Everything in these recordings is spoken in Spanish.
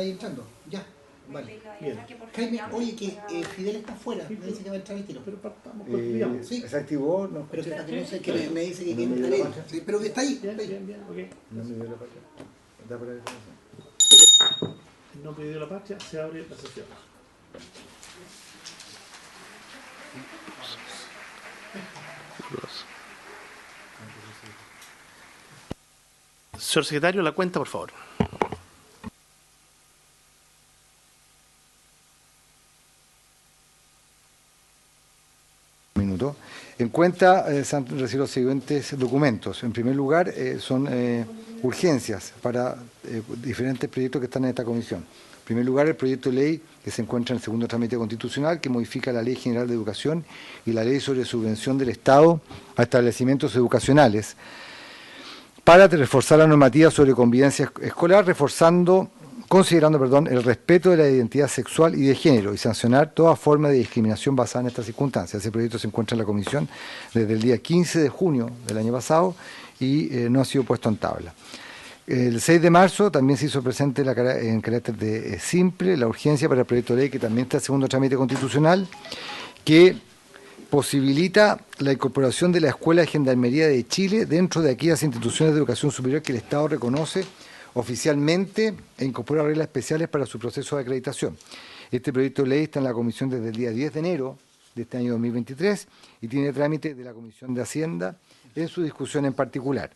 ¿Estáis entrando? Ya. Vale. Bien. Jaime, oye, que Fidel está afuera, me dice que va a entrar el tiro. Pero partamos con el Sí. ¿Se activó? No, Pero escuché. que no sé, que me dice que No quiere me dio entrar la él. pacha. Sí, pero que está ahí. Bien, Está ahí. bien, bien, ok. No me dio la pacha. Da por ahí la información. No pidió la pacha, se abre la sesión. Señor secretario, la cuenta, por favor. Minuto. En cuenta se han recibido los siguientes documentos. En primer lugar, son urgencias para diferentes proyectos que están en esta comisión. En primer lugar, el proyecto de ley que se encuentra en el segundo trámite constitucional, que modifica la Ley General de Educación y la Ley sobre subvención del Estado a establecimientos educacionales, para reforzar la normativa sobre convivencia escolar, considerando el respeto de la identidad sexual y de género y sancionar toda forma de discriminación basada en estas circunstancias. Ese proyecto se encuentra en la comisión desde el día 15 de junio del año pasado y no ha sido puesto en tabla. El 6 de marzo también se hizo presente en carácter de simple la urgencia para el proyecto de ley que también está en segundo trámite constitucional, que posibilita la incorporación de la Escuela de Gendarmería de Chile dentro de aquellas instituciones de educación superior que el Estado reconoce oficialmente e incorpora reglas especiales para su proceso de acreditación. Este proyecto de ley está en la comisión desde el día 10 de enero de este año 2023 y tiene trámite de la Comisión de Hacienda en su discusión en particular.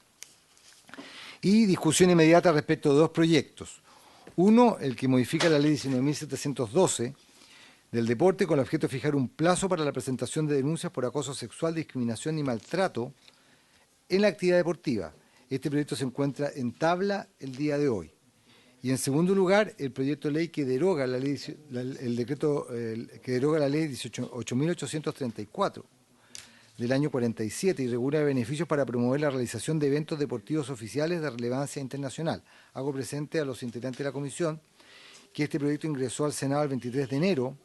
Y discusión inmediata respecto de dos proyectos. Uno, el que modifica la ley 19.712 del deporte con el objeto de fijar un plazo para la presentación de denuncias por acoso sexual, discriminación y maltrato en la actividad deportiva. Este proyecto se encuentra en tabla el día de hoy. Y en segundo lugar, el proyecto de ley que deroga la ley, que deroga la ley 8.834 del año 47 y regula beneficios para promover la realización de eventos deportivos oficiales de relevancia internacional. Hago presente a los integrantes de la comisión que este proyecto ingresó al Senado el 23 de enero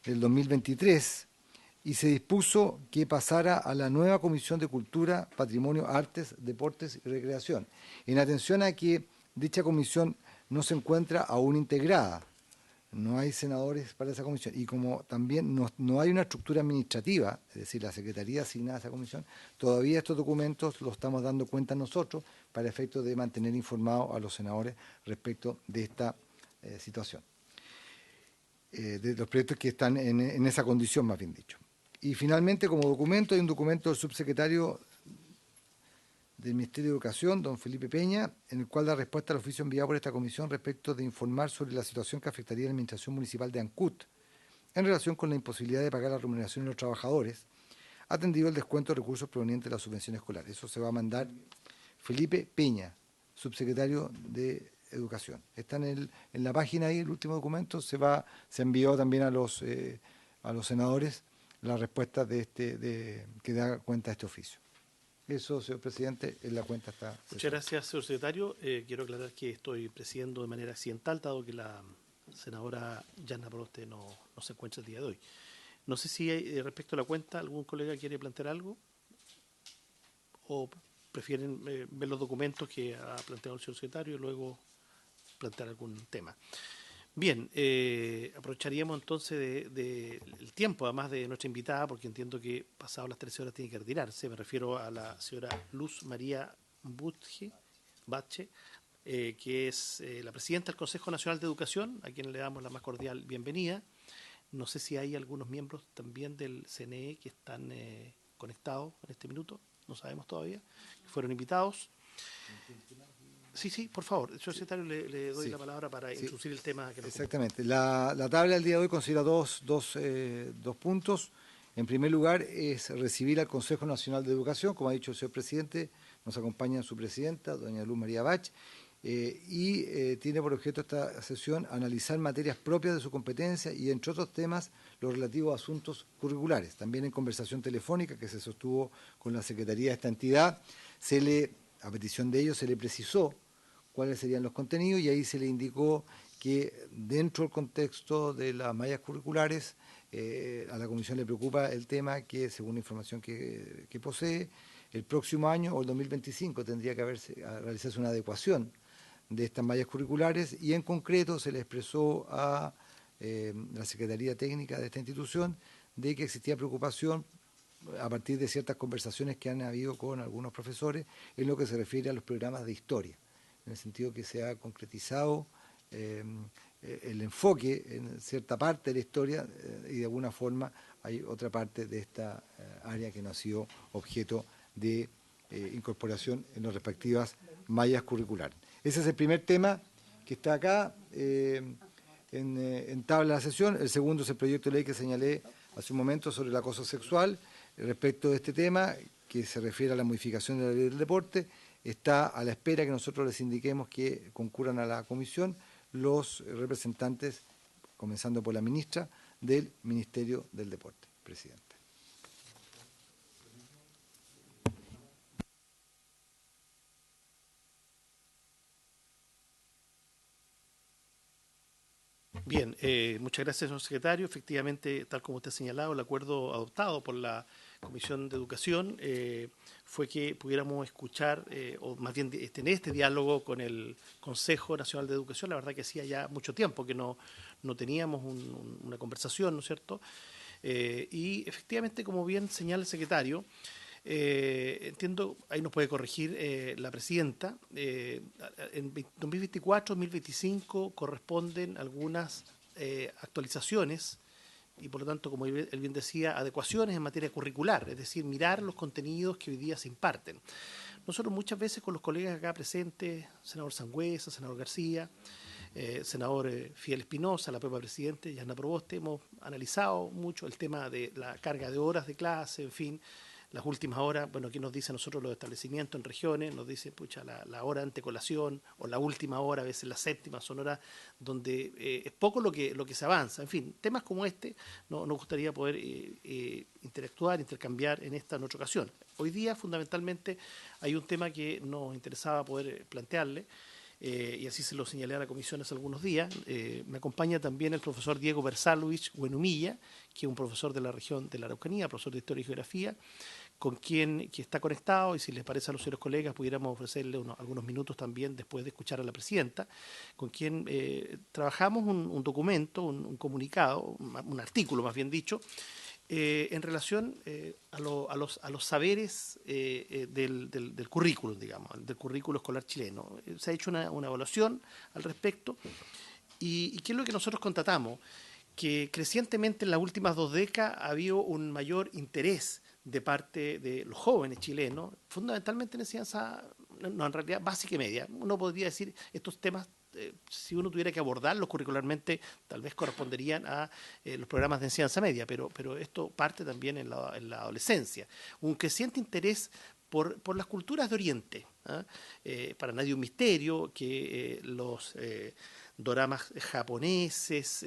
del 2023 y se dispuso que pasara a la nueva Comisión de Cultura, Patrimonio, Artes, Deportes y Recreación, en atención a que dicha comisión no se encuentra aún integrada. No hay senadores para esa comisión y como también no hay una estructura administrativa, es decir, la Secretaría asignada a esa comisión, todavía estos documentos los estamos dando cuenta nosotros para efectos de mantener informados a los senadores respecto de esta situación. De los proyectos que están en esa condición, más bien dicho. Y finalmente, como documento, hay un documento del subsecretario del Ministerio de Educación, don Felipe Peña, en el cual da respuesta al oficio enviado por esta comisión respecto de informar sobre la situación que afectaría a la Administración Municipal de Ancut en relación con la imposibilidad de pagar la remuneración de los trabajadores, atendido el descuento de recursos provenientes de la subvención escolar. Eso se va a mandar Felipe Peña, subsecretario de Educación. Está en la página ahí, el último documento, se envió también a los senadores la respuesta que da cuenta de este oficio. Eso, señor presidente, en la cuenta está. Muchas gracias, señor secretario. Quiero aclarar que estoy presidiendo de manera accidental, dado que la senadora Yana Proboste no se encuentra el día de hoy. No sé si respecto a la cuenta, algún colega quiere plantear algo o prefieren ver los documentos que ha planteado el señor secretario y luego plantear algún tema. Bien, aprovecharíamos entonces del tiempo, además de nuestra invitada, porque entiendo que pasado las 13 horas tiene que retirarse. Me refiero a la señora Luz María Bache, que es la presidenta del Consejo Nacional de Educación, a quien le damos la más cordial bienvenida. No sé si hay algunos miembros también del CNE que están conectados en este minuto, no sabemos todavía, que fueron invitados. Sí, por favor, señor secretario, le doy la palabra para introducir el tema. Exactamente. La tabla del día de hoy considera dos puntos. En primer lugar, es recibir al Consejo Nacional de Educación, como ha dicho el señor presidente, nos acompaña su presidenta, doña Luz María Bach, y tiene por objeto esta sesión analizar materias propias de su competencia y, entre otros temas, los relativos a asuntos curriculares. También en conversación telefónica que se sostuvo con la Secretaría de esta entidad, a petición de ellos, se le precisó cuáles serían los contenidos y ahí se le indicó que dentro del contexto de las mallas curriculares a la Comisión le preocupa el tema que, según la información que posee, el próximo año o el 2025 tendría que realizarse una adecuación de estas mallas curriculares, y en concreto se le expresó a la Secretaría Técnica de esta institución de que existía preocupación a partir de ciertas conversaciones que han habido con algunos profesores en lo que se refiere a los programas de historia, en el sentido que se ha concretizado el enfoque en cierta parte de la historia y de alguna forma hay otra parte de esta área que no ha sido objeto de incorporación en las respectivas mallas curriculares. Ese es el primer tema que está acá en tabla de la sesión. El segundo es el proyecto de ley que señalé hace un momento sobre el acoso sexual. Respecto de este tema, que se refiere a la modificación de la ley del deporte, está a la espera que nosotros les indiquemos que concurran a la comisión los representantes, comenzando por la ministra, del Ministerio del Deporte. Presidente. Bien, muchas gracias, señor secretario. Efectivamente, tal como usted ha señalado, el acuerdo adoptado por la Comisión de Educación fue que pudiéramos escuchar, o más bien tener este diálogo con el Consejo Nacional de Educación. La verdad que hacía ya mucho tiempo que no teníamos una conversación, ¿no es cierto? Y efectivamente, como bien señala el secretario, entiendo, ahí nos puede corregir la presidenta, en 2024-2025 corresponden algunas actualizaciones y por lo tanto, como él bien decía, adecuaciones en materia curricular, es decir, mirar los contenidos que hoy día se imparten. Nosotros muchas veces con los colegas acá presentes, senador Sangüesa, senador García, senador Fidel Espinosa, la propia presidente, Yanna Proboste, hemos analizado mucho el tema de la carga de horas de clase, en fin, las últimas horas, bueno, aquí nos dicen nosotros los establecimientos en regiones, nos dice, pucha, la hora ante colación o la última hora, a veces la séptima, son horas donde es poco lo que se avanza. En fin, temas como este nos gustaría poder interactuar, intercambiar en esta otra ocasión. Hoy día, fundamentalmente, hay un tema que nos interesaba poder plantearle, y así se lo señalé a la comisión hace algunos días. Me acompaña también el profesor Diego Bersalovich Buenumilla, que es un profesor de la región de la Araucanía, profesor de Historia y Geografía, con quien que está conectado, y si les parece a los señores colegas, pudiéramos ofrecerle algunos minutos también después de escuchar a la presidenta, con quien trabajamos un documento, un comunicado, un artículo más bien dicho, en relación a los saberes del currículum, digamos, del currículo escolar chileno. Se ha hecho una evaluación al respecto, y ¿qué es lo que nosotros constatamos? Que crecientemente en las últimas 2 décadas ha habido un mayor interés de parte de los jóvenes chilenos, fundamentalmente en enseñanza, no, en realidad básica y media. Uno podría decir estos temas, si uno tuviera que abordarlos curricularmente, tal vez corresponderían a los programas de enseñanza media, pero esto parte también en la adolescencia. Un creciente interés por las culturas de Oriente. Para nadie un misterio que los doramas japoneses,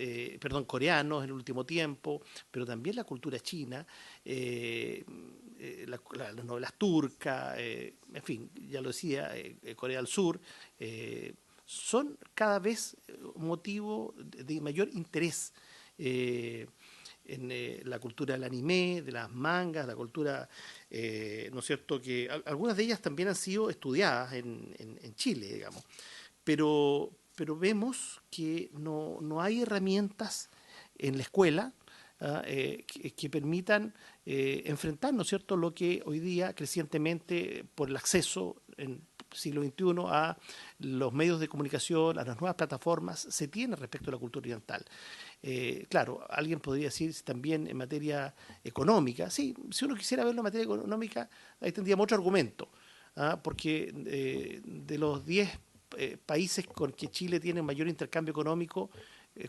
coreanos en el último tiempo, pero también la cultura china, las novelas turcas, en fin, ya lo decía, Corea del Sur, son cada vez motivo de mayor interés en la cultura del anime, de las mangas, la cultura, ¿no es cierto?, que algunas de ellas también han sido estudiadas en Chile, digamos, pero vemos que no hay herramientas en la escuela que permitan enfrentar, ¿no es cierto?, lo que hoy día crecientemente por el acceso en siglo XXI a los medios de comunicación, a las nuevas plataformas, se tiene respecto a la cultura oriental. Claro, alguien podría decir también en materia económica, sí, si uno quisiera verlo en materia económica, ahí tendríamos otro argumento, porque de los 10 países con que Chile tiene mayor intercambio económico,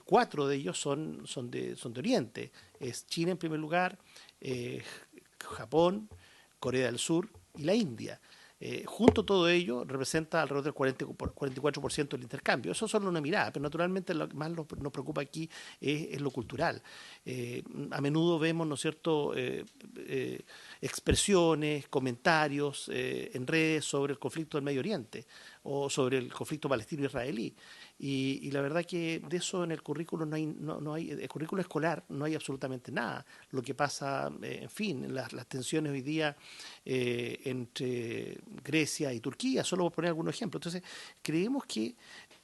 4 de ellos son de Oriente. Es China en primer lugar, Japón, Corea del Sur y la India. Junto a todo ello representa alrededor del 44% del intercambio. Eso es solo una mirada, pero naturalmente lo que más nos preocupa aquí es lo cultural. A menudo vemos, ¿no es cierto?, expresiones, comentarios en redes sobre el conflicto del Medio Oriente o sobre el conflicto palestino-israelí. Y la verdad que de eso en el currículo no hay, el currículo escolar no hay absolutamente nada. Lo que pasa, en fin, las tensiones hoy día entre Grecia y Turquía, solo por poner algunos ejemplos. Entonces, creemos que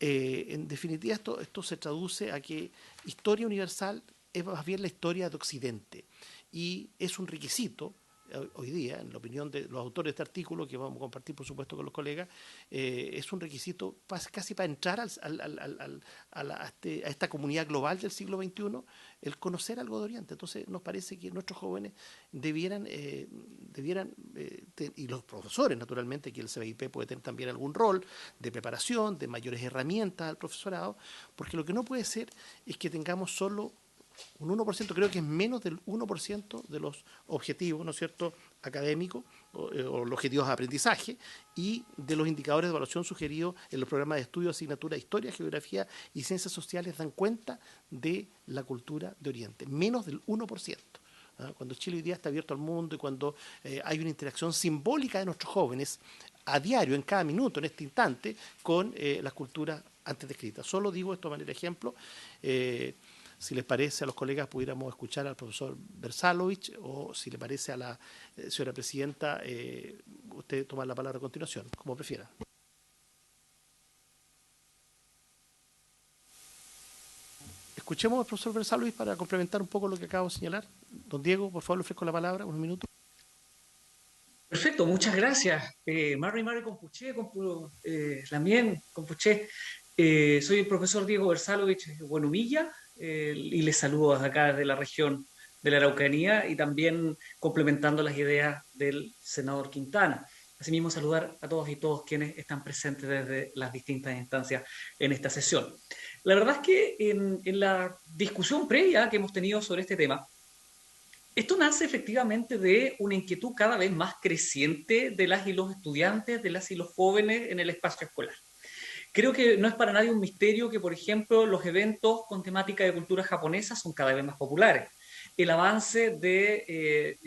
en definitiva esto se traduce a que historia universal es más bien la historia de Occidente y es un requisito hoy día, en la opinión de los autores de este artículo, que vamos a compartir por supuesto con los colegas, es un requisito casi para entrar a esta comunidad global del siglo XXI, el conocer algo de Oriente. Entonces nos parece que nuestros jóvenes debieran y los profesores naturalmente, que el CBIP puede tener también algún rol de preparación, de mayores herramientas al profesorado, porque lo que no puede ser es que tengamos solo un 1%, creo que es menos del 1% de los objetivos, ¿no es cierto?, académicos o los objetivos de aprendizaje y de los indicadores de evaluación sugeridos en los programas de estudio, asignatura de Historia, Geografía y Ciencias Sociales dan cuenta de la cultura de Oriente, menos del 1%. Cuando Chile hoy día está abierto al mundo y cuando hay una interacción simbólica de nuestros jóvenes a diario, en cada minuto, en este instante, con las culturas antes descritas. Solo digo esto de manera de ejemplo. Si les parece a los colegas, pudiéramos escuchar al profesor Versalovich, o si le parece a la señora presidenta, usted tomar la palabra a continuación, como prefiera. Escuchemos al profesor Versalovich para complementar un poco lo que acabo de señalar. Don Diego, por favor, le ofrezco la palabra, unos minutos. Perfecto, muchas gracias. Marri Compuché, Lamien Compuché. Soy el profesor Diego Versalovich Buenumilla, y les saludo desde acá, desde la región de la Araucanía, y también complementando las ideas del senador Quintana. Asimismo, saludar a todos y todos quienes están presentes desde las distintas instancias en esta sesión. La verdad es que en la discusión previa que hemos tenido sobre este tema, esto nace efectivamente de una inquietud cada vez más creciente de las y los estudiantes, de las y los jóvenes en el espacio escolar. Creo que no es para nadie un misterio que, por ejemplo, los eventos con temática de cultura japonesa son cada vez más populares. El avance del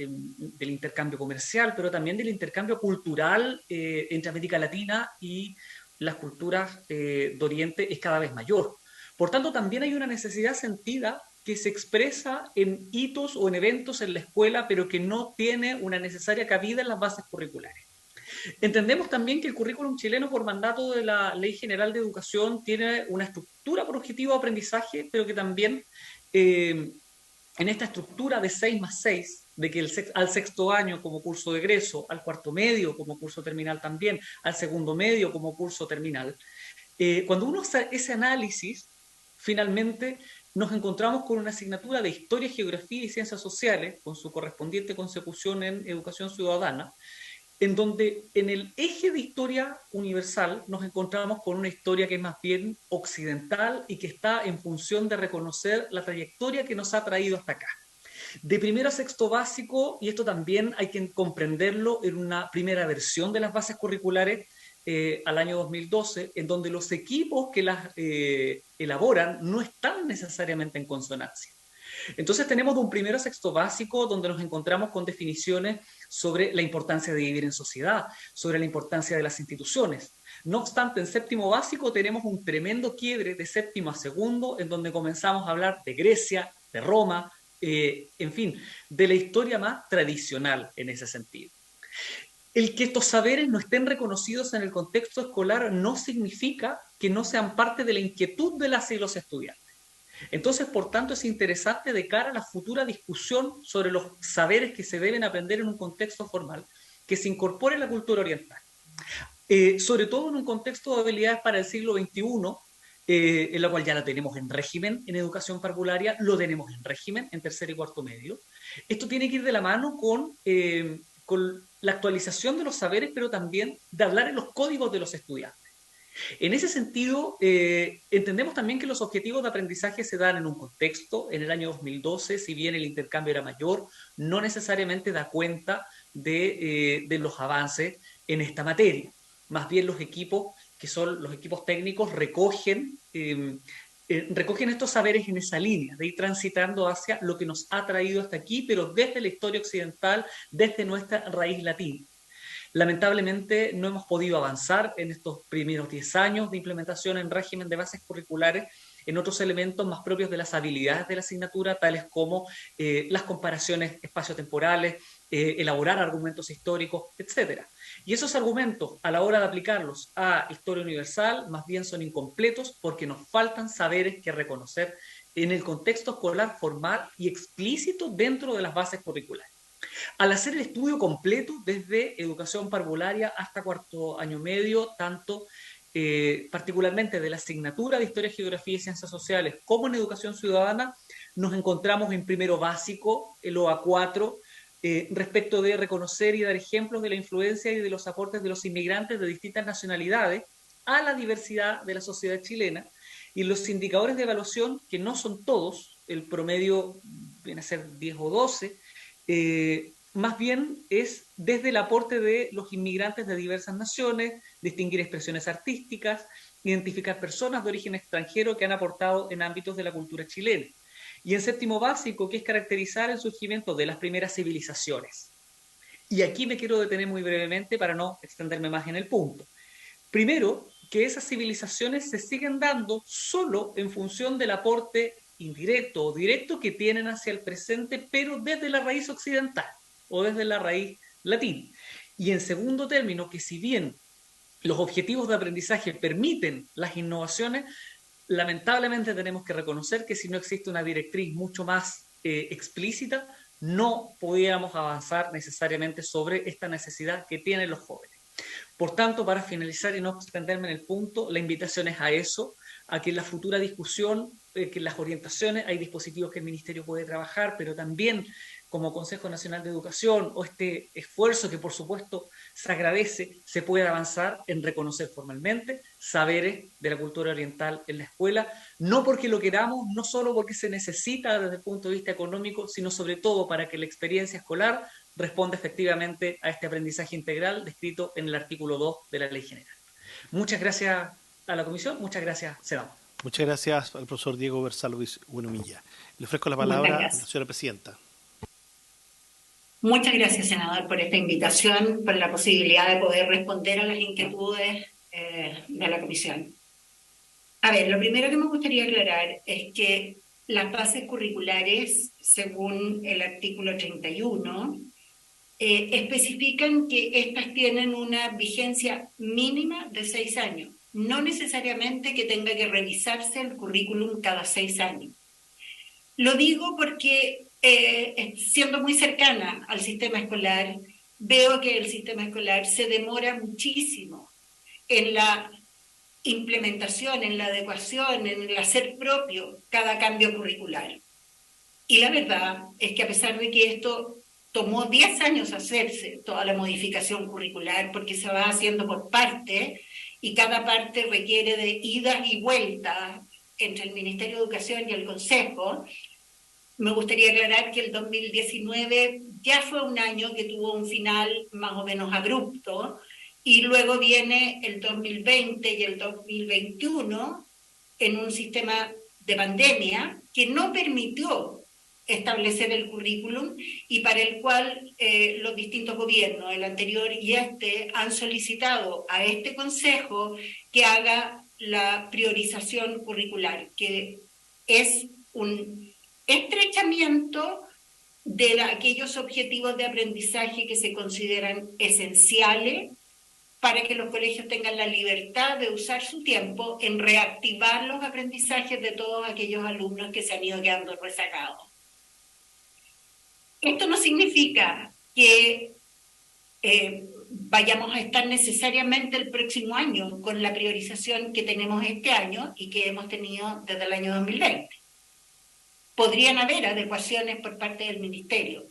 intercambio comercial, pero también del intercambio cultural entre América Latina y las culturas de Oriente es cada vez mayor. Por tanto, también hay una necesidad sentida que se expresa en hitos o en eventos en la escuela, pero que no tiene una necesaria cabida en las bases curriculares. Entendemos también que el currículum chileno, por mandato de la Ley General de Educación, tiene una estructura por objetivo de aprendizaje, pero que también en esta estructura de 6+6, de que al sexto año como curso de egreso, al cuarto medio como curso terminal también, al segundo medio como curso terminal, cuando uno hace ese análisis, finalmente nos encontramos con una asignatura de Historia, Geografía y Ciencias Sociales, con su correspondiente consecución en Educación Ciudadana, en donde en el eje de historia universal nos encontramos con una historia que es más bien occidental y que está en función de reconocer la trayectoria que nos ha traído hasta acá. De primero a sexto básico, y esto también hay que comprenderlo en una primera versión de las bases curriculares al año 2012, en donde los equipos que las elaboran no están necesariamente en consonancia. Entonces tenemos de un primero a sexto básico donde nos encontramos con definiciones sobre la importancia de vivir en sociedad, sobre la importancia de las instituciones. No obstante, en séptimo básico tenemos un tremendo quiebre de séptimo a segundo, en donde comenzamos a hablar de Grecia, de Roma, en fin, de la historia más tradicional en ese sentido. El que estos saberes no estén reconocidos en el contexto escolar no significa que no sean parte de la inquietud de las y los estudiantes. Entonces, por tanto, es interesante de cara a la futura discusión sobre los saberes que se deben aprender en un contexto formal, que se incorpore la cultura oriental. Sobre todo en un contexto de habilidades para el siglo XXI, en la cual ya la tenemos en régimen en educación parvularia, lo tenemos en régimen en tercer y cuarto medio. Esto tiene que ir de la mano con la actualización de los saberes, pero también de hablar en los códigos de los estudiantes. En ese sentido, entendemos también que los objetivos de aprendizaje se dan en un contexto. En el año 2012, si bien el intercambio era mayor, no necesariamente da cuenta de los avances en esta materia. Más bien los equipos, que son los equipos técnicos, recogen estos saberes en esa línea, de ir transitando hacia lo que nos ha traído hasta aquí, pero desde la historia occidental, desde nuestra raíz latina. Lamentablemente no hemos podido avanzar en estos primeros 10 años de implementación en régimen de bases curriculares en otros elementos más propios de las habilidades de la asignatura, tales como las comparaciones espaciotemporales, elaborar argumentos históricos, etcétera. Y esos argumentos, a la hora de aplicarlos a historia universal, más bien son incompletos porque nos faltan saberes que reconocer en el contexto escolar formal y explícito dentro de las bases curriculares. Al hacer el estudio completo, desde educación parvularia hasta cuarto año medio, tanto particularmente de la asignatura de Historia, Geografía y Ciencias Sociales, como en Educación Ciudadana, nos encontramos en primero básico, el OA4, respecto de reconocer y dar ejemplos de la influencia y de los aportes de los inmigrantes de distintas nacionalidades a la diversidad de la sociedad chilena, y los indicadores de evaluación, que no son todos, el promedio viene a ser 10 o 12, más bien es desde el aporte de los inmigrantes de diversas naciones, distinguir expresiones artísticas, identificar personas de origen extranjero que han aportado en ámbitos de la cultura chilena. Y en séptimo básico, que es caracterizar el surgimiento de las primeras civilizaciones. Y aquí me quiero detener muy brevemente para no extenderme más en el punto. Primero, que esas civilizaciones se siguen dando solo en función del aporte indirecto o directo que tienen hacia el presente, pero desde la raíz occidental o desde la raíz latina. Y en segundo término, que si bien los objetivos de aprendizaje permiten las innovaciones, lamentablemente tenemos que reconocer que si no existe una directriz mucho más explícita, no podíamos avanzar necesariamente sobre esta necesidad que tienen los jóvenes. Por tanto, para finalizar y no extenderme en el punto, la invitación es a eso, a que en la futura discusión, que en las orientaciones hay dispositivos que el Ministerio puede trabajar, pero también como Consejo Nacional de Educación, o este esfuerzo que por supuesto se agradece, se puede avanzar en reconocer formalmente saberes de la cultura oriental en la escuela, no porque lo queramos, no solo porque se necesita desde el punto de vista económico, sino sobre todo para que la experiencia escolar responda efectivamente a este aprendizaje integral descrito en el artículo 2 de la Ley General. Muchas gracias a la Comisión, muchas gracias, Sedamo. Muchas gracias al profesor Diego Bersalo Buenumilla. Le ofrezco la palabra a la señora presidenta. Muchas gracias, senador, por esta invitación, por la posibilidad de poder responder a las inquietudes de la comisión. A ver, lo primero que me gustaría aclarar es que las bases curriculares, según el artículo 31, especifican que estas tienen una vigencia mínima de 6 años. No necesariamente que tenga que revisarse el currículum cada 6 años. Lo digo porque siendo muy cercana al sistema escolar, veo que el sistema escolar se demora muchísimo en la implementación, en la adecuación, en el hacer propio cada cambio curricular. Y la verdad es que a pesar de que esto tomó 10 años hacerse, toda la modificación curricular, porque se va haciendo por parte, y cada parte requiere de idas y vueltas entre el Ministerio de Educación y el Consejo. Me gustaría aclarar que el 2019 ya fue un año que tuvo un final más o menos abrupto, y luego viene el 2020 y el 2021 en un sistema de pandemia que no permitió establecer el currículum y para el cual los distintos gobiernos, el anterior y este, han solicitado a este Consejo que haga la priorización curricular, que es un estrechamiento de aquellos objetivos de aprendizaje que se consideran esenciales para que los colegios tengan la libertad de usar su tiempo en reactivar los aprendizajes de todos aquellos alumnos que se han ido quedando rezagados. Esto no significa que vayamos a estar necesariamente el próximo año con la priorización que tenemos este año y que hemos tenido desde el año 2020. Podrían haber adecuaciones por parte del Ministerio.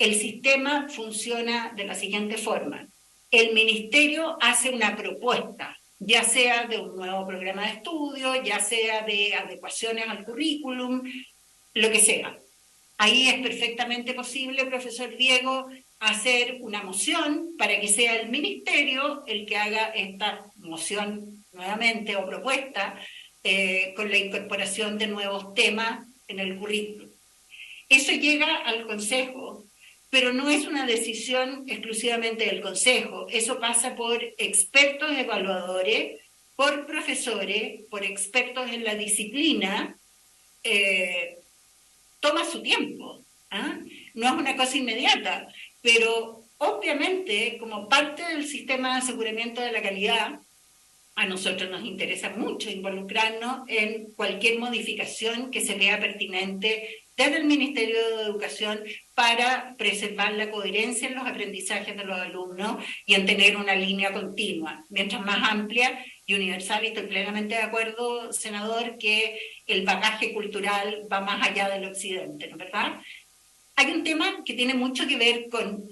El sistema funciona de la siguiente forma. El Ministerio hace una propuesta, ya sea de un nuevo programa de estudio, ya sea de adecuaciones al currículum, lo que sea. Ahí es perfectamente posible, profesor Diego, hacer una moción para que sea el Ministerio el que haga esta moción nuevamente o propuesta con la incorporación de nuevos temas en el currículum. Eso llega al Consejo, pero no es una decisión exclusivamente del Consejo. Eso pasa por expertos evaluadores, por profesores, por expertos en la disciplina. Toma su tiempo, ¿ah? No es una cosa inmediata. pero obviamente como parte del sistema de aseguramiento de la calidad, a nosotros nos interesa mucho involucrarnos en cualquier modificación que se vea pertinente desde el Ministerio de Educación para preservar la coherencia en los aprendizajes de los alumnos y en tener una línea continua, mientras más amplia y universal. Y estoy plenamente de acuerdo, senador, que el bagaje cultural va más allá del occidente, ¿no es verdad? Hay un tema que tiene mucho que ver con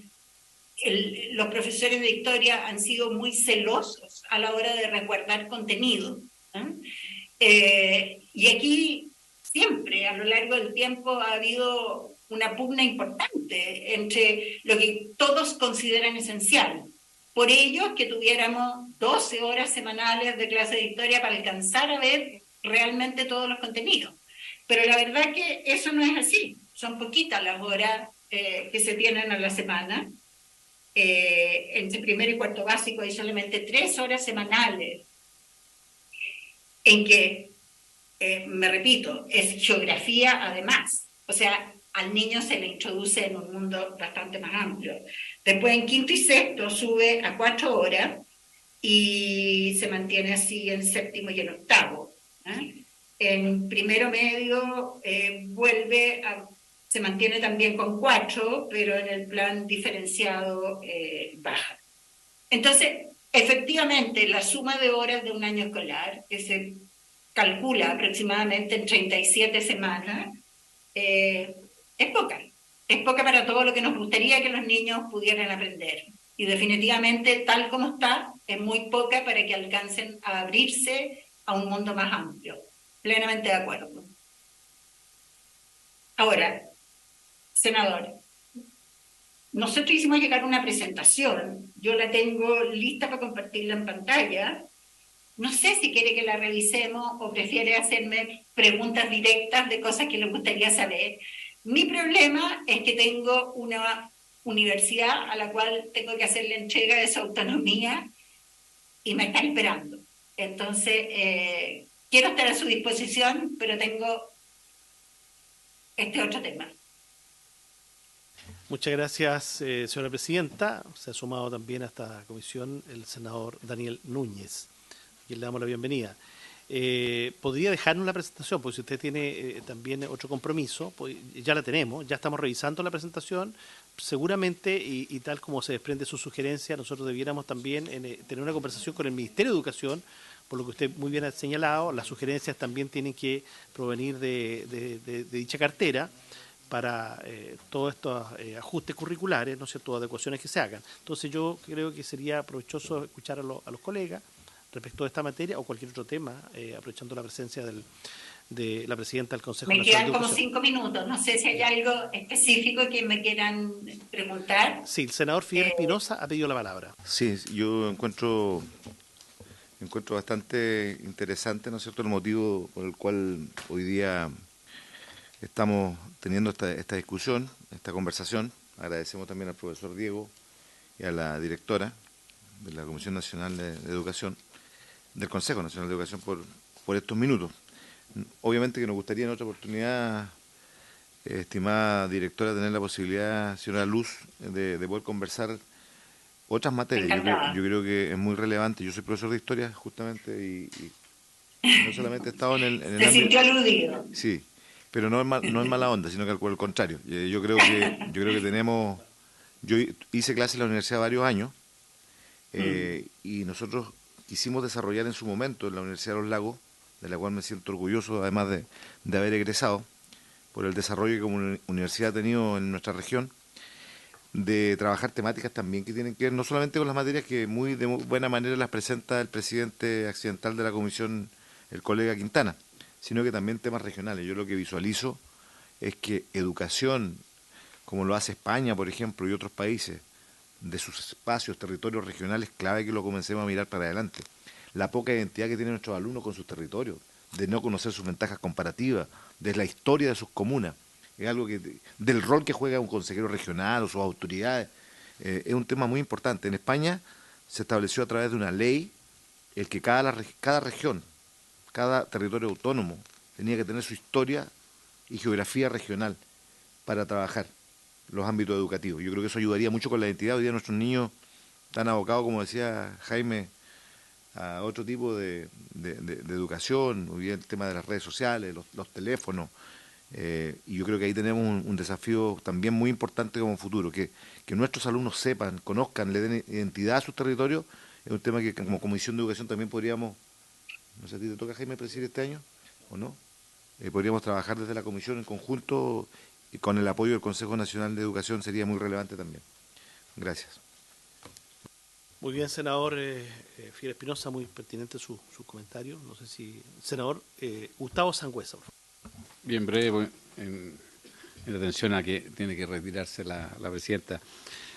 los profesores de historia han sido muy celosos a la hora de resguardar contenido, ¿eh? Y aquí siempre, a lo largo del tiempo, ha habido una pugna importante entre lo que todos consideran esencial. Por ello, que tuviéramos 12 horas semanales de clase de historia para alcanzar a ver realmente todos los contenidos. Pero la verdad que eso no es así. Son poquitas las horas que se tienen a la semana. Entre primero y cuarto básico hay solamente 3 horas semanales en que, me repito, es geografía además. O sea, al niño se le introduce en un mundo bastante más amplio. Después en quinto y sexto sube a 4 horas y se mantiene así en séptimo y en octavo, ¿eh? En primero medio se mantiene también con 4, pero en el plan diferenciado baja. Entonces, efectivamente, la suma de horas de un año escolar, que se calcula aproximadamente en 37 semanas, es poca. Es poca para todo lo que nos gustaría que los niños pudieran aprender. Y definitivamente, tal como está, es muy poca para que alcancen a abrirse a un mundo más amplio. Plenamente de acuerdo. Ahora, senador, nosotros hicimos llegar una presentación, yo la tengo lista para compartirla en pantalla. No sé si quiere que la revisemos o prefiere hacerme preguntas directas de cosas que le gustaría saber. Mi problema es que tengo una universidad a la cual tengo que hacerle entrega de su autonomía y me están esperando. Entonces, quiero estar a su disposición, pero tengo este otro tema. Muchas gracias, señora presidenta. Se ha sumado también a esta comisión el senador Daniel Núñez, a quien le damos la bienvenida. ¿Podría dejarnos la presentación? Porque si usted tiene también otro compromiso, pues ya la tenemos, ya estamos revisando la presentación. Seguramente, y tal como se desprende su sugerencia, nosotros debiéramos también tener una conversación con el Ministerio de Educación, por lo que usted muy bien ha señalado. Las sugerencias también tienen que provenir de dicha cartera para todos estos ajustes curriculares, ¿no es cierto?, adecuaciones que se hagan. Entonces yo creo que sería provechoso escuchar a los colegas respecto a esta materia o cualquier otro tema, aprovechando la presencia de la presidenta del Consejo Nacional de Educación. Me quedan como 5 minutos, no sé si hay algo específico que me quieran preguntar. Sí, el senador Fidel Espinosa ha pedido la palabra. Sí, yo encuentro bastante interesante, ¿no es cierto?, el motivo por el cual hoy día estamos teniendo esta discusión, esta conversación. Agradecemos también al profesor Diego y a la directora de la Comisión Nacional de Educación, del Consejo Nacional de Educación, por estos minutos. Obviamente que nos gustaría en otra oportunidad, estimada directora, tener la posibilidad, señora Luz, de poder conversar otras materias. Yo creo que es muy relevante. Yo soy profesor de historia, justamente, y no solamente he estado en el Se sintió aludido. Sí, pero no es mala onda, sino que al contrario. Yo creo que tenemos... Yo hice clases en la universidad varios años, y nosotros quisimos desarrollar en su momento en la Universidad de los Lagos, de la cual me siento orgulloso, además de haber egresado, por el desarrollo que como universidad ha tenido en nuestra región, de trabajar temáticas también que tienen que ver no solamente con las materias que de muy buena manera las presenta el presidente accidental de la comisión, el colega Quintana, sino que también temas regionales. Yo lo que visualizo es que educación, como lo hace España, por ejemplo, y otros países, de sus espacios, territorios regionales, clave que lo comencemos a mirar para adelante. La poca identidad que tienen nuestros alumnos con sus territorios, de no conocer sus ventajas comparativas, de la historia de sus comunas, es algo del rol que juega un consejero regional o sus autoridades, es un tema muy importante. En España se estableció a través de una ley el que cada región, cada territorio autónomo tenía que tener su historia y geografía regional para trabajar. los ámbitos educativos. Yo creo que eso ayudaría mucho con la identidad. Hoy día nuestros niños están abocados, como decía Jaime, a otro tipo de educación. Hoy día el tema de las redes sociales, los teléfonos, y yo creo que ahí tenemos un desafío también muy importante como futuro, que nuestros alumnos sepan, conozcan, le den identidad a sus territorios. Es un tema que como Comisión de Educación también podríamos, no sé, ¿a ti te toca, Jaime, presidir este año o no? Podríamos trabajar desde la Comisión en conjunto y con el apoyo del Consejo Nacional de Educación sería muy relevante también. Gracias. Muy bien, senador Figueroa Espinosa, muy pertinente su comentario. No sé si... Senador Gustavo Sangüesa, por favor. Bien breve, en atención a que tiene que retirarse la presidenta.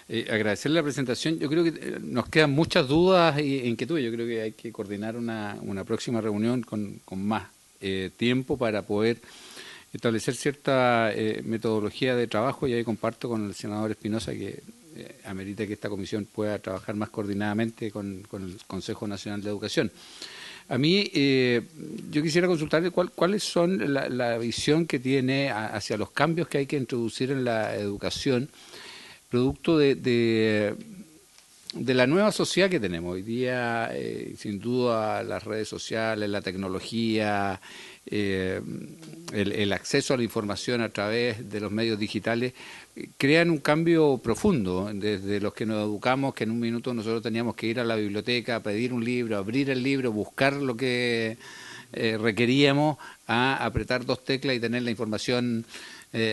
Agradecerle la presentación. Yo creo que nos quedan muchas dudas e inquietudes. Yo creo que hay que coordinar una próxima reunión con más tiempo para poder establecer cierta metodología de trabajo, y ahí comparto con el senador Espinosa que amerita que esta comisión pueda trabajar más coordinadamente con el Consejo Nacional de Educación. A mí, yo quisiera consultarle cuáles son la visión que tiene hacia los cambios que hay que introducir en la educación, producto de la nueva sociedad que tenemos hoy día. Sin duda las redes sociales, la tecnología, el acceso a la información a través de los medios digitales crean un cambio profundo desde los que nos educamos, que en un minuto nosotros teníamos que ir a la biblioteca, pedir un libro, abrir el libro, buscar lo que requeríamos, a apretar dos teclas y tener la información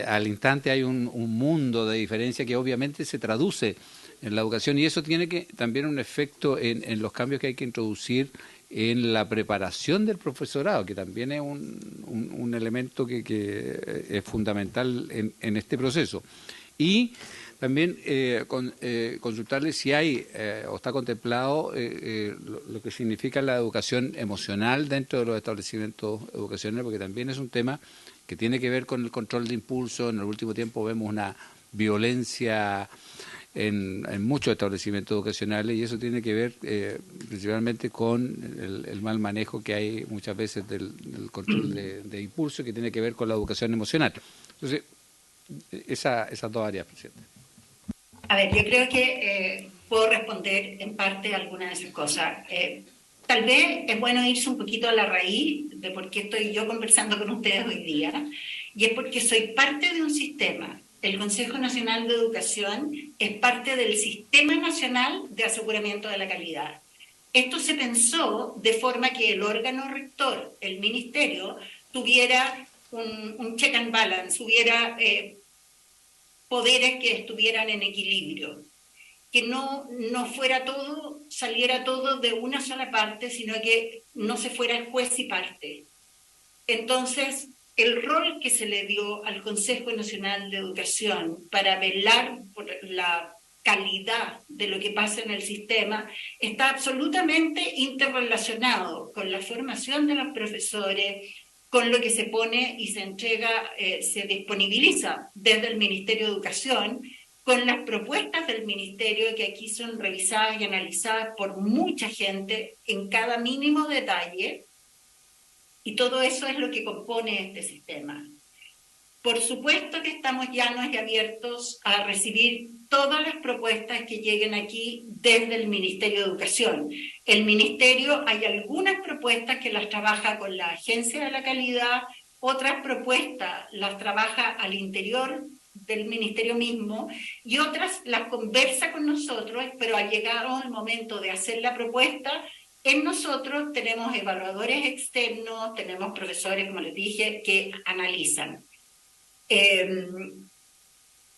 al instante. Hay un mundo de diferencia que obviamente se traduce en la educación, y eso tiene que también un efecto en los cambios que hay que introducir en la preparación del profesorado, que también es un elemento que es fundamental en este proceso. Y también consultarle si hay o está contemplado lo que significa la educación emocional dentro de los establecimientos educacionales, porque también es un tema que tiene que ver con el control de impulso. En el último tiempo vemos una violencia en muchos establecimientos educacionales, y eso tiene que ver principalmente con el mal manejo que hay muchas veces del control de impulso, que tiene que ver con la educación emocional. Entonces, esas dos áreas, presidente. A ver, yo creo que puedo responder en parte a algunas de esas cosas. Tal vez es bueno irse un poquito a la raíz de por qué estoy yo conversando con ustedes hoy día, y es porque soy parte de un sistema. El Consejo Nacional de Educación es parte del Sistema Nacional de Aseguramiento de la Calidad. Esto se pensó de forma que el órgano rector, el ministerio, tuviera un check and balance, hubiera poderes que estuvieran en equilibrio, que no fuera todo, saliera todo de una sola parte, sino que no se fuera el juez y parte. Entonces, el rol que se le dio al Consejo Nacional de Educación para velar por la calidad de lo que pasa en el sistema está absolutamente interrelacionado con la formación de los profesores, con lo que se pone y se entrega, se disponibiliza desde el Ministerio de Educación, con las propuestas del Ministerio que aquí son revisadas y analizadas por mucha gente en cada mínimo detalle. Y todo eso es lo que compone este sistema. Por supuesto que estamos llanos y abiertos a recibir todas las propuestas que lleguen aquí desde el Ministerio de Educación. El Ministerio, hay algunas propuestas que las trabaja con la Agencia de la Calidad, otras propuestas las trabaja al interior del Ministerio mismo, y otras las conversa con nosotros, pero al llegar el momento de hacer la propuesta, en nosotros tenemos evaluadores externos, tenemos profesores, como les dije, que analizan.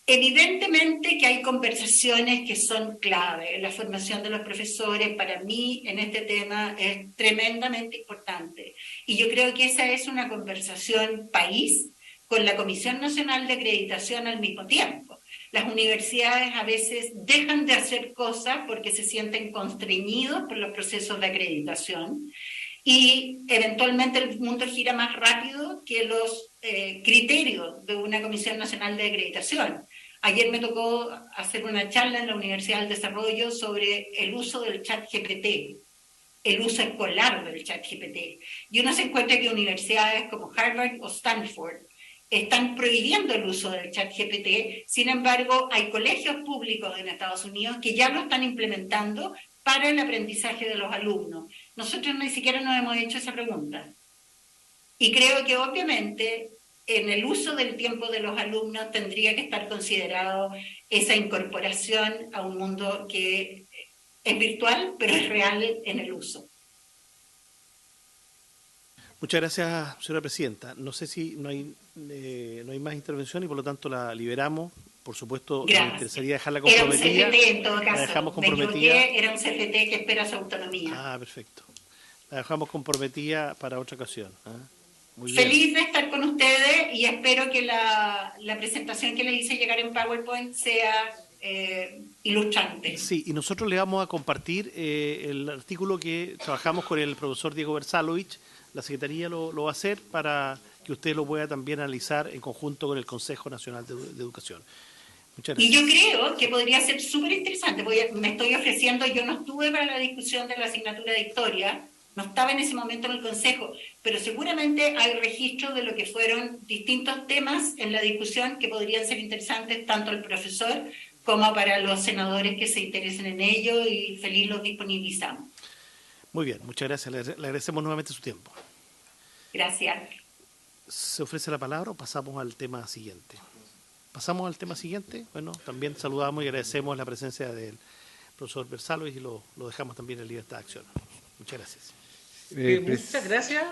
Evidentemente que hay conversaciones que son clave. La formación de los profesores, para mí, en este tema, es tremendamente importante. Y yo creo que esa es una conversación país con la Comisión Nacional de Acreditación al mismo tiempo. Las universidades a veces dejan de hacer cosas porque se sienten constreñidos por los procesos de acreditación, y eventualmente el mundo gira más rápido que los criterios de una Comisión Nacional de Acreditación. Ayer me tocó hacer una charla en la Universidad del Desarrollo sobre el uso del ChatGPT, el uso escolar del ChatGPT. Y uno se encuentra que universidades como Harvard o Stanford están prohibiendo el uso del chat GPT. Sin embargo, hay colegios públicos en Estados Unidos que ya lo están implementando para el aprendizaje de los alumnos. Nosotros ni siquiera nos hemos hecho esa pregunta. Y creo que obviamente en el uso del tiempo de los alumnos tendría que estar considerado esa incorporación a un mundo que es virtual, pero es real en el uso. Muchas gracias, señora presidenta. No sé si no hay más intervención y por lo tanto la liberamos. Por supuesto, Gracias. me interesaría dejarla Era un comprometida. CFT en todo La caso. dejamos Me comprometida. equivoqué, era un CFT que espera su autonomía. Ah, perfecto. La dejamos comprometida para otra ocasión. Muy bien. Feliz de estar con ustedes y espero que la presentación que le hice llegar en PowerPoint sea ilustrante. Sí, y nosotros le vamos a compartir el artículo que trabajamos con el profesor Diego Bersalovich. La Secretaría lo va a hacer para que usted lo pueda también analizar en conjunto con el Consejo Nacional de Educación. Muchas gracias. Y yo creo que podría ser súper interesante, porque me estoy ofreciendo, yo no estuve para la discusión de la asignatura de historia, no estaba en ese momento en el Consejo, pero seguramente hay registro de lo que fueron distintos temas en la discusión que podrían ser interesantes tanto al profesor como para los senadores que se interesen en ello, y feliz los disponibilizamos. Muy bien, muchas gracias. Le agradecemos nuevamente su tiempo. Gracias. ¿Se ofrece la palabra o pasamos al tema siguiente? Pasamos al tema siguiente. Bueno, también saludamos y agradecemos la presencia del profesor Bersalovich y lo dejamos también en libertad de acción. Muchas gracias. Muchas gracias.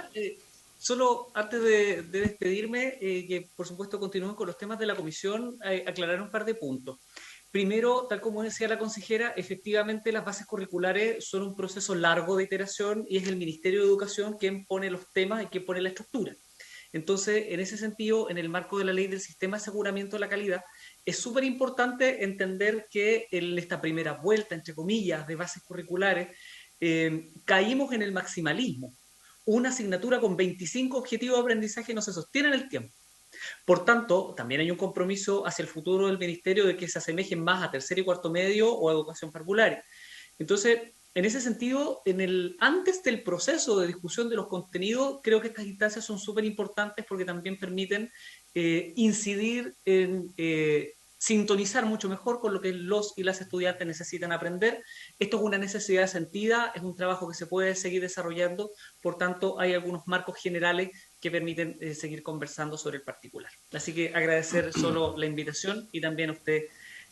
Solo antes de despedirme, que por supuesto continúen con los temas de la comisión, aclarar un par de puntos. Primero, tal como decía la consejera, efectivamente las bases curriculares son un proceso largo de iteración y es el Ministerio de Educación quien pone los temas y quien pone la estructura. Entonces, en ese sentido, en el marco de la ley del sistema de aseguramiento de la calidad, es súper importante entender que en esta primera vuelta, entre comillas, de bases curriculares, caímos en el maximalismo. Una asignatura con 25 objetivos de aprendizaje no se sostiene en el tiempo. Por tanto, también hay un compromiso hacia el futuro del Ministerio de que se asemejen más a tercer y cuarto medio o a educación parvularia. Entonces, en ese sentido, antes del proceso de discusión de los contenidos, creo que estas instancias son súper importantes porque también permiten incidir en sintonizar mucho mejor con lo que los y las estudiantes necesitan aprender. Esto es una necesidad sentida, es un trabajo que se puede seguir desarrollando, por tanto hay algunos marcos generales que permiten seguir conversando sobre el particular. Así que agradecer solo la invitación y también a usted,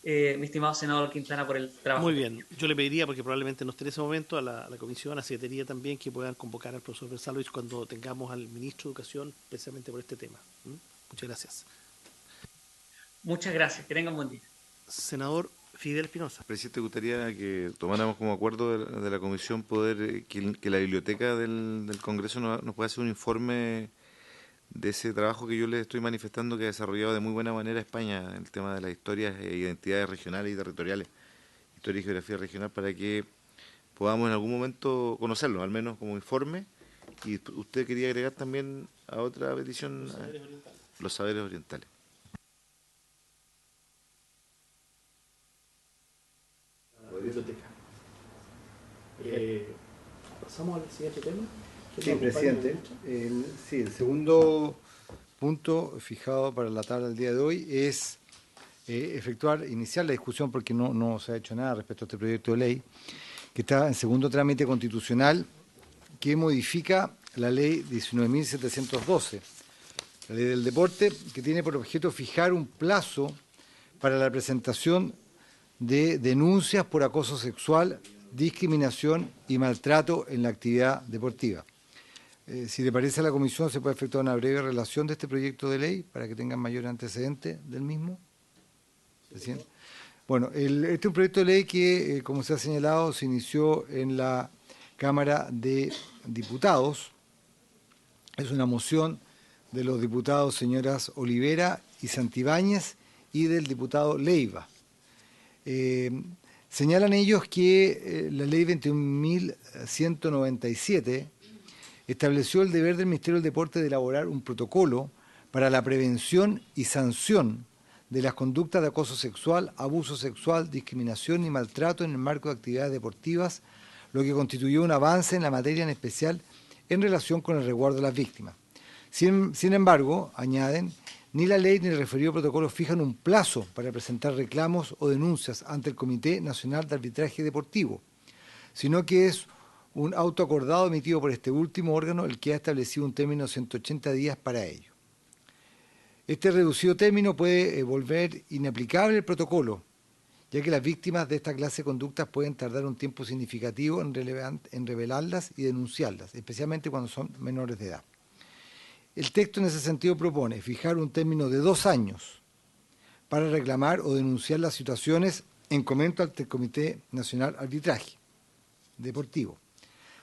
mi estimado senador Quintana, por el trabajo. Muy bien, yo le pediría, porque probablemente no esté en ese momento, a la comisión, a la secretaría también, que puedan convocar al profesor Bersalovich cuando tengamos al ministro de Educación, precisamente por este tema. Muchas gracias. Muchas gracias, que tengan buen día. Senador Fidel Espinosa. Presidente, gustaría que tomáramos como acuerdo de la comisión poder que la biblioteca del Congreso nos pueda hacer un informe de ese trabajo que yo les estoy manifestando, que ha desarrollado de muy buena manera España, el tema de las historias e identidades regionales y territoriales, historia y geografía regional, para que podamos en algún momento conocerlo, al menos como informe. Y usted quería agregar también a otra petición, los saberes orientales. Biblioteca. ¿Pasamos al siguiente tema? Sí, presidente. El segundo punto fijado para la tarde del día de hoy es iniciar la discusión, porque no se ha hecho nada respecto a este proyecto de ley, que está en segundo trámite constitucional, que modifica la ley 19.712, la ley del deporte, que tiene por objeto fijar un plazo para la presentación de denuncias por acoso sexual, discriminación y maltrato en la actividad deportiva. Si le parece a la comisión, se puede efectuar una breve relación de este proyecto de ley para que tengan mayor antecedente del mismo. Presidente. Bueno, este es un proyecto de ley que, como se ha señalado, se inició en la Cámara de Diputados. Es una moción de los diputados señoras Olivera y Santibáñez y del diputado Leiva. Señalan ellos que la ley 21.197 estableció el deber del Ministerio del Deporte de elaborar un protocolo para la prevención y sanción de las conductas de acoso sexual, abuso sexual, discriminación y maltrato en el marco de actividades deportivas, lo que constituyó un avance en la materia, en especial en relación con el resguardo de las víctimas. Sin embargo, añaden, Ni la ley ni el referido protocolo fijan un plazo para presentar reclamos o denuncias ante el Comité Nacional de Arbitraje Deportivo, sino que es un auto acordado emitido por este último órgano el que ha establecido un término de 180 días para ello. Este reducido término puede volver inaplicable el protocolo, ya que las víctimas de esta clase de conductas pueden tardar un tiempo significativo en revelarlas y denunciarlas, especialmente cuando son menores de edad. El texto en ese sentido propone fijar un término de 2 años para reclamar o denunciar las situaciones en comento ante el Comité Nacional de Arbitraje Deportivo.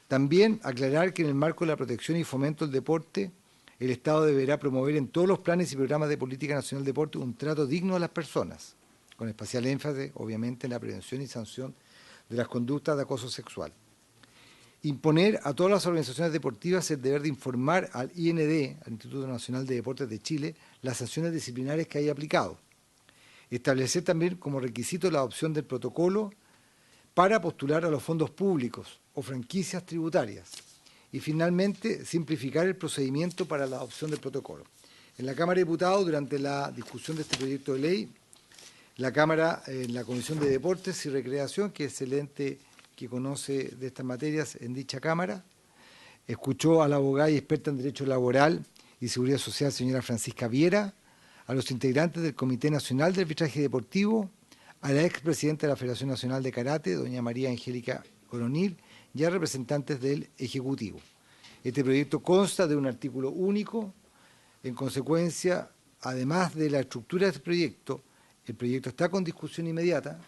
También aclarar que en el marco de la protección y fomento del deporte, el Estado deberá promover en todos los planes y programas de política nacional de deporte un trato digno a las personas, con especial énfasis, obviamente, en la prevención y sanción de las conductas de acoso sexual. Imponer a todas las organizaciones deportivas el deber de informar al IND, al Instituto Nacional de Deportes de Chile, las sanciones disciplinarias que haya aplicado. Establecer también como requisito la adopción del protocolo para postular a los fondos públicos o franquicias tributarias. Y finalmente, simplificar el procedimiento para la adopción del protocolo. En la Cámara de Diputados, durante la discusión de este proyecto de ley, la Cámara, en la Comisión de Deportes y Recreación, que es el ente que conoce de estas materias en dicha Cámara, escuchó a la abogada y experta en Derecho Laboral y Seguridad Social, señora Francisca Viera, a los integrantes del Comité Nacional de Arbitraje Deportivo, a la expresidenta de la Federación Nacional de Karate, doña María Angélica Coronil, y a representantes del Ejecutivo. Este proyecto consta de un artículo único. En consecuencia, además de la estructura de este proyecto, el proyecto está con discusión inmediata.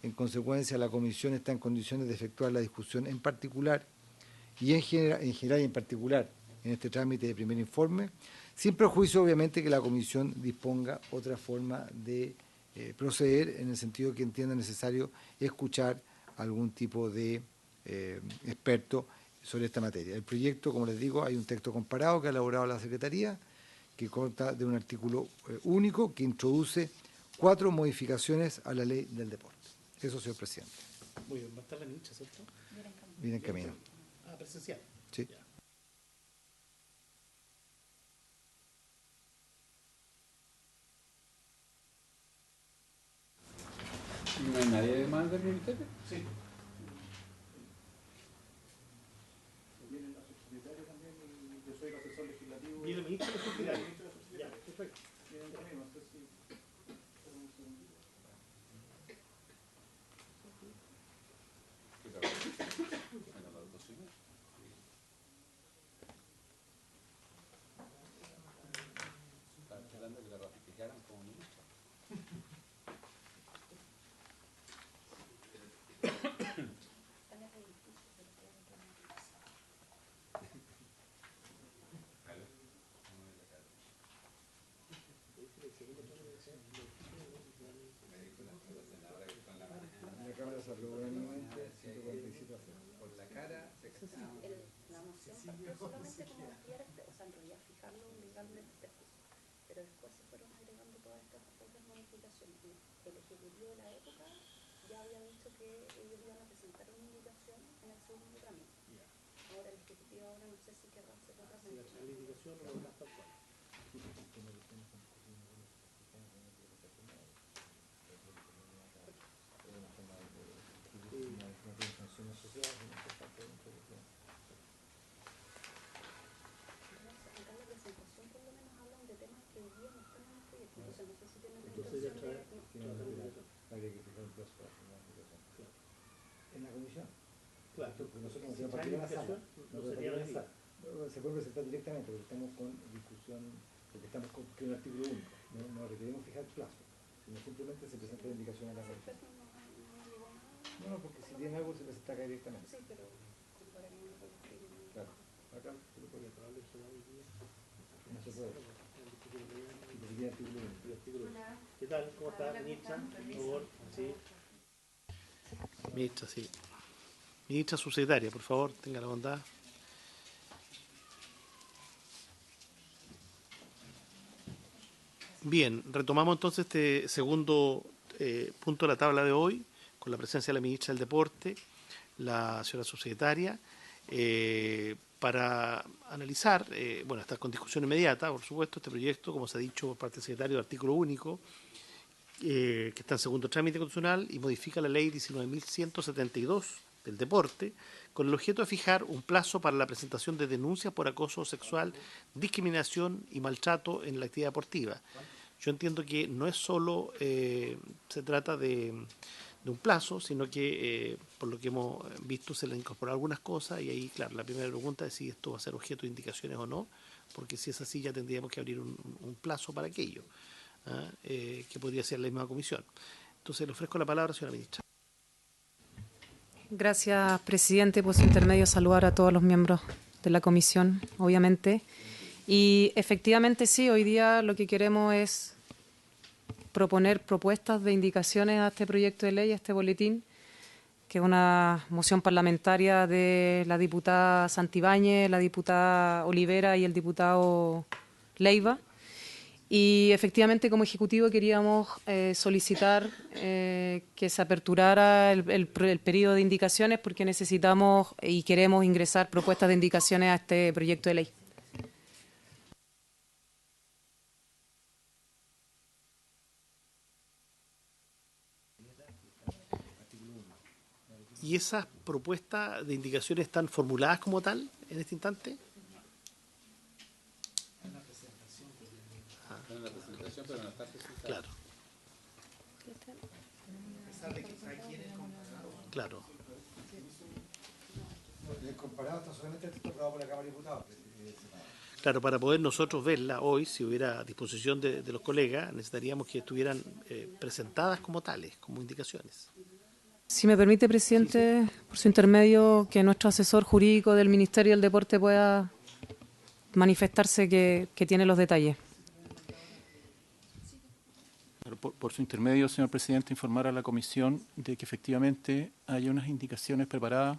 En consecuencia, la Comisión está en condiciones de efectuar la discusión en particular y en general y en particular en este trámite de primer informe, sin perjuicio, obviamente, que la Comisión disponga otra forma de proceder en el sentido que entienda necesario escuchar algún tipo de experto sobre esta materia. El proyecto, como les digo, hay un texto comparado que ha elaborado la Secretaría, que consta de un artículo único que introduce 4 modificaciones a la ley del deporte. Eso, señor presidente. Muy bien, va a estar la ministra, ¿cierto? Viene en camino. Ah, presencial. Sí. Ya. ¿No hay nadie más del ministerio? Sí. Viene la subsecretaria también y yo soy el asesor legislativo. ¿Y el ministro de Seguridad? Ya, perfecto. Viene en camino, no sé si... La Cámara se aprobó unánimemente 147 a 0. Por la cara se La moción partió solamente como ampliar, o sea, en realidad fijarlo legalmente, pero después se fueron agregando todas estas otras modificaciones. El Ejecutivo de la época ya había dicho que ellos iban a presentar una indicación en el segundo trámite. Ahora el Ejecutivo ahora no sé si querrá hacer otra La indicación no lo tal cual. Acá en la presentación por lo menos hablan de temas que hoy día no están en el proyecto, entonces no sé si tienen la intención de... Habría que fijar un plazo para hacer una aplicación. En la comisión. Claro. Porque nosotros no Si tenemos trae partido en la sala. indicación, no sería la sala. Se puede presentar directamente porque estamos con discusión, porque estamos con un artículo único. No requerimos fijar plazo, sino simplemente se presenta la indicación a la comisión. No, porque si tiene algo se presenta acá directamente. Sí, pero para que no lo pueda escribir. Claro. Acá se lo puede Probable que hoy día. no se puede. Y porque tiene artículo único. ¿Qué tal? ¿Cómo está, ministra? Por favor, sí. Ministra, sí. Ministra subsecretaria, por favor, tenga la bondad. Bien, retomamos entonces este segundo punto de la tabla de hoy, con la presencia de la ministra del Deporte, la señora subsecretaria, para analizar, bueno, está con discusión inmediata, por supuesto, este proyecto, como se ha dicho por parte del secretario, de artículo único, que está en segundo trámite constitucional y modifica la ley 19.172 del deporte, con el objeto de fijar un plazo para la presentación de denuncias por acoso sexual, discriminación y maltrato en la actividad deportiva. Yo entiendo que no es solo se trata de un plazo, sino que por lo que hemos visto se le han incorporado algunas cosas y ahí, claro, la primera pregunta es si esto va a ser objeto de indicaciones o no, porque si es así ya tendríamos que abrir un plazo para aquello, que podría ser la misma comisión. Entonces le ofrezco la palabra, señora ministra. Gracias, presidente, por su intermedio saludar a todos los miembros de la comisión, obviamente. Y efectivamente sí, hoy día lo que queremos es proponer propuestas de indicaciones a este proyecto de ley, a este boletín, que es una moción parlamentaria de la diputada Santibáñez, la diputada Olivera y el diputado Leiva. Y efectivamente, como Ejecutivo, queríamos solicitar que se aperturara el periodo de indicaciones porque necesitamos y queremos ingresar propuestas de indicaciones a este proyecto de ley. ¿Y esas propuestas de indicaciones están formuladas como tal en este instante? Claro. Claro. Claro, para poder nosotros verla hoy, si hubiera disposición de los colegas, necesitaríamos que estuvieran presentadas como tales, como indicaciones. Si me permite, presidente, por su intermedio, que nuestro asesor jurídico del Ministerio del Deporte pueda manifestarse que tiene los detalles. Por su intermedio, señor presidente, informar a la comisión de que efectivamente hay unas indicaciones preparadas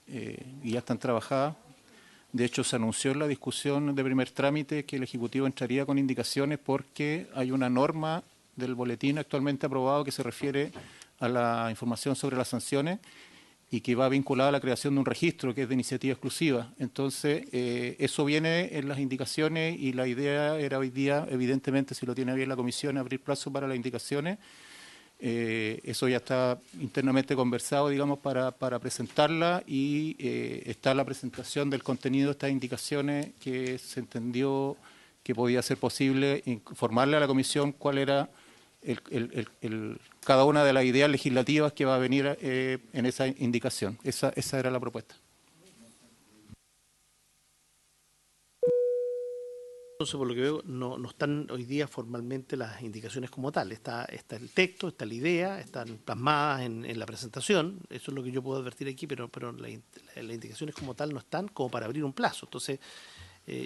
y ya están trabajadas. De hecho, se anunció en la discusión de primer trámite que el Ejecutivo entraría con indicaciones porque hay una norma del boletín actualmente aprobado que se refiere a la información sobre las sanciones y que va vinculada a la creación de un registro que es de iniciativa exclusiva. Entonces, eso viene en las indicaciones y la idea era hoy día, evidentemente, si lo tiene bien la comisión, abrir plazo para las indicaciones. Eso ya está internamente conversado, digamos, para presentarla y está la presentación del contenido de estas indicaciones que se entendió que podía ser posible informarle a la comisión cuál era cada una de las ideas legislativas que va a venir en esa indicación. Esa era la propuesta. Entonces, por lo que veo, no están hoy día formalmente las indicaciones como tal. Está el texto, está la idea, están plasmadas en la presentación. Eso es lo que yo puedo advertir aquí, pero las indicaciones como tal no están como para abrir un plazo. Entonces,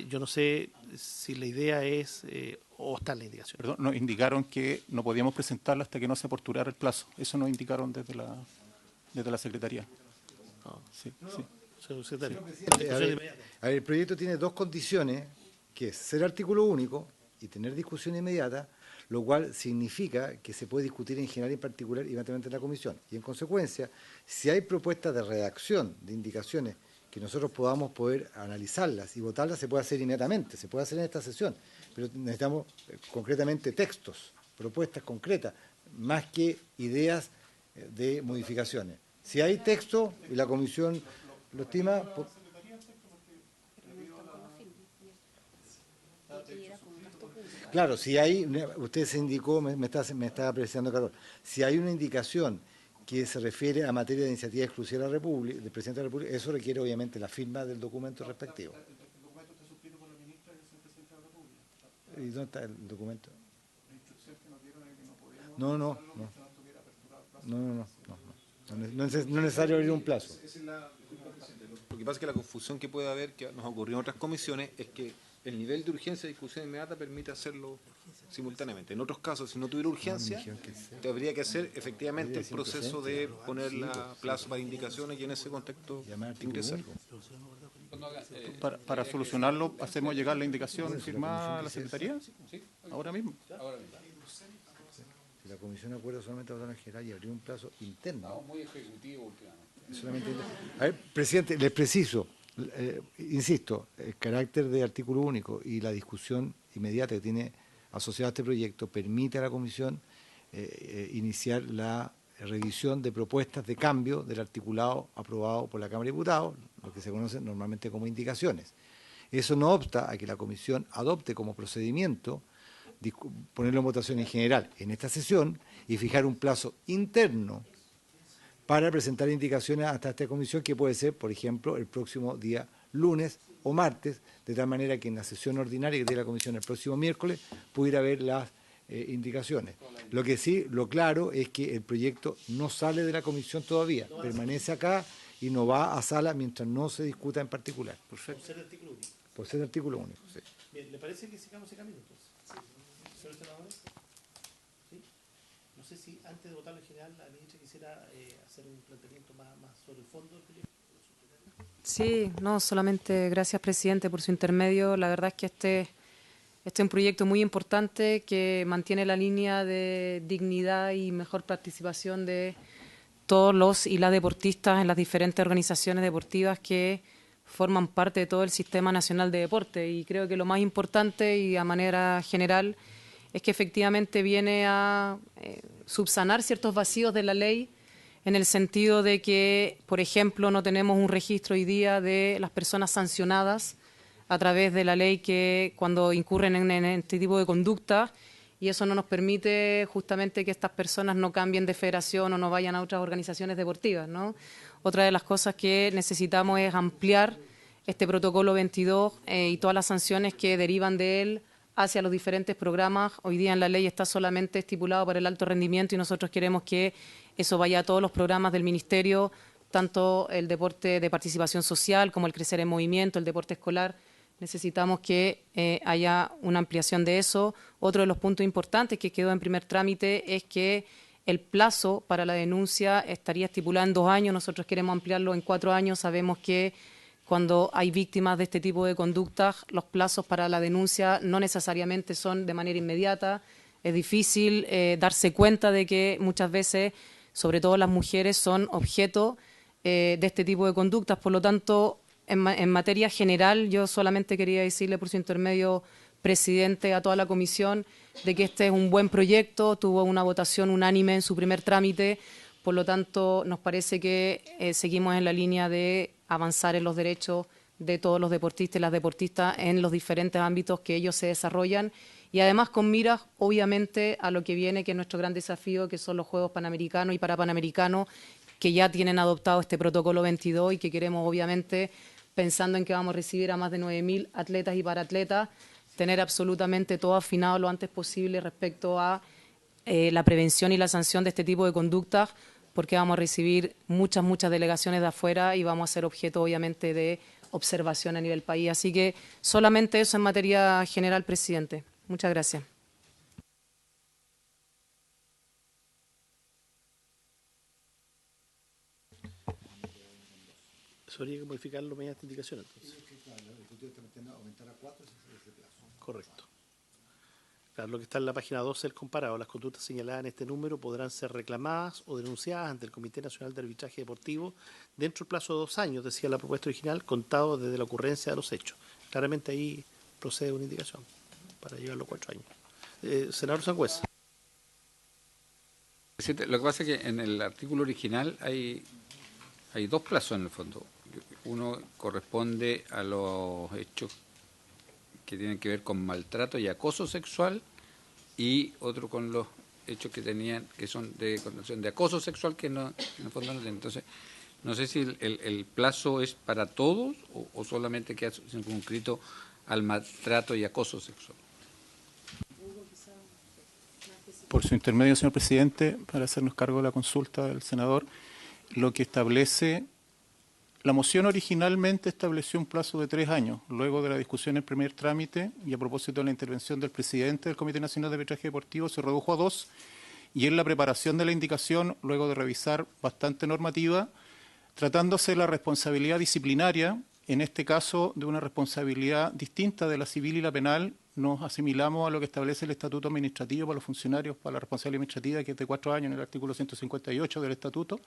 yo no sé si la idea es o está en la indicación. Perdón, nos indicaron que no podíamos presentarla hasta que no se aperturara el plazo. Eso nos indicaron desde la Secretaría. Sí, sí. Señor secretario. A ver, el proyecto tiene dos condiciones, que es ser artículo único y tener discusión inmediata, lo cual significa que se puede discutir en general y en particular inmediatamente en la comisión. Y en consecuencia, si hay propuestas de redacción, de indicaciones, que nosotros podamos poder analizarlas y votarlas, se puede hacer inmediatamente, se puede hacer en esta sesión, pero necesitamos concretamente textos, propuestas concretas, más que ideas de modificaciones. Si hay texto y la comisión lo estima... Claro, si hay, usted se indicó, me está apreciando, Carol, si hay una indicación que se refiere a materia de iniciativa exclusiva de la República, del presidente de la República, eso requiere obviamente la firma del documento respectivo. El documento está suscrito por la ministra y el presidente de la República. ¿Y dónde está el documento? La instrucción que nos dieron es que no podíamos... No es necesario abrir un plazo. Lo que pasa es que la confusión que puede haber, que nos ocurrió en otras comisiones, es que el nivel de urgencia de discusión inmediata permite hacerlo simultáneamente. En otros casos, si no tuviera urgencia, habría que hacer efectivamente el proceso de poner la plazo para indicaciones y en ese contexto ingresar. Para solucionarlo, hacemos llegar la indicación firmada a la Secretaría, ahora mismo. Si la comisión acuerda solamente votar en general y abrir un plazo interno. Estamos muy ejecutivos últimamente. A ver, presidente, les preciso, Insisto, el carácter de artículo único y la discusión inmediata que tiene asociado a este proyecto permite a la Comisión iniciar la revisión de propuestas de cambio del articulado aprobado por la Cámara de Diputados, lo que se conoce normalmente como indicaciones. Eso no obsta a que la Comisión adopte como procedimiento ponerlo en votación en general en esta sesión y fijar un plazo interno para presentar indicaciones hasta esta comisión, que puede ser, por ejemplo, el próximo día lunes o martes, de tal manera que en la sesión ordinaria que tiene la comisión el próximo miércoles pudiera haber las indicaciones. Lo que sí, lo claro es que el proyecto no sale de la comisión todavía, permanece acá y no va a sala mientras no se discuta en particular. Perfecto. Por ser artículo único. Por ser artículo único, sí. Bien, ¿le parece que sigamos ese camino entonces? Sí. ¿Señor senador? ¿Sí? No sé si antes de votarlo en general la ministra quisiera hacer un planteamiento más sobre el fondo del proyecto. Sí, no, solamente gracias, presidente, por su intermedio. La verdad es que este es un proyecto muy importante que mantiene la línea de dignidad y mejor participación de todos los y las deportistas en las diferentes organizaciones deportivas que forman parte de todo el Sistema Nacional de Deporte. Y creo que lo más importante y a manera general es que efectivamente viene a subsanar ciertos vacíos de la ley, en el sentido de que, por ejemplo, no tenemos un registro hoy día de las personas sancionadas a través de la ley que cuando incurren en este tipo de conducta, y eso no nos permite justamente que estas personas no cambien de federación o no vayan a otras organizaciones deportivas, ¿no? Otra de las cosas que necesitamos es ampliar este protocolo 22 y todas las sanciones que derivan de él hacia los diferentes programas. Hoy día en la ley está solamente estipulado para el alto rendimiento y nosotros queremos que eso vaya a todos los programas del Ministerio, tanto el deporte de participación social como el crecer en movimiento, el deporte escolar. Necesitamos que haya una ampliación de eso. Otro de los puntos importantes que quedó en primer trámite es que el plazo para la denuncia estaría estipulado en 2 años. Nosotros queremos ampliarlo en 4 años. Sabemos que cuando hay víctimas de este tipo de conductas, los plazos para la denuncia no necesariamente son de manera inmediata. Es difícil darse cuenta de que muchas veces, sobre todo las mujeres, son objeto de este tipo de conductas. Por lo tanto, en materia general, yo solamente quería decirle por su intermedio, presidente, a toda la comisión, de que este es un buen proyecto, tuvo una votación unánime en su primer trámite. Por lo tanto, nos parece que seguimos en la línea de avanzar en los derechos de todos los deportistas y las deportistas en los diferentes ámbitos que ellos se desarrollan, y además con miras, obviamente, a lo que viene, que es nuestro gran desafío, que son los Juegos Panamericanos y Parapanamericanos, que ya tienen adoptado este protocolo 22 y que queremos, obviamente, pensando en que vamos a recibir a más de 9.000 atletas y paratletas, tener absolutamente todo afinado lo antes posible respecto a la prevención y la sanción de este tipo de conductas, porque vamos a recibir muchas delegaciones de afuera y vamos a ser objeto, obviamente, de observación a nivel país. Así que solamente eso en materia general, presidente. Muchas gracias. Eso habría que modificarlo mediante indicación, entonces. Correcto. Claro, lo que está en la página 12 del comparado, las conductas señaladas en este número podrán ser reclamadas o denunciadas ante el Comité Nacional de Arbitraje Deportivo dentro del plazo de 2 años, decía la propuesta original, contado desde la ocurrencia de los hechos. Claramente ahí procede una indicación para llevarlo a 4 años. Senador Sangüesa. Lo que pasa es que en el artículo original hay 2 plazos en el fondo. Uno corresponde a los hechos que tienen que ver con maltrato y acoso sexual, y otro con los hechos que son de connotación de acoso sexual, que no, en el fondo no tienen. Entonces, no sé si el plazo es para todos o solamente queda circunscrito al maltrato y acoso sexual. Por su intermedio, señor presidente, para hacernos cargo de la consulta del senador, lo que establece, la moción originalmente estableció un plazo de 3 años, luego de la discusión en primer trámite y a propósito de la intervención del presidente del Comité Nacional de Arbitraje Deportivo, se redujo a 2, y en la preparación de la indicación, luego de revisar bastante normativa, tratándose de la responsabilidad disciplinaria, en este caso de una responsabilidad distinta de la civil y la penal, nos asimilamos a lo que establece el Estatuto Administrativo para los funcionarios, para la responsabilidad administrativa, que es de 4 años en el artículo 158 del Estatuto.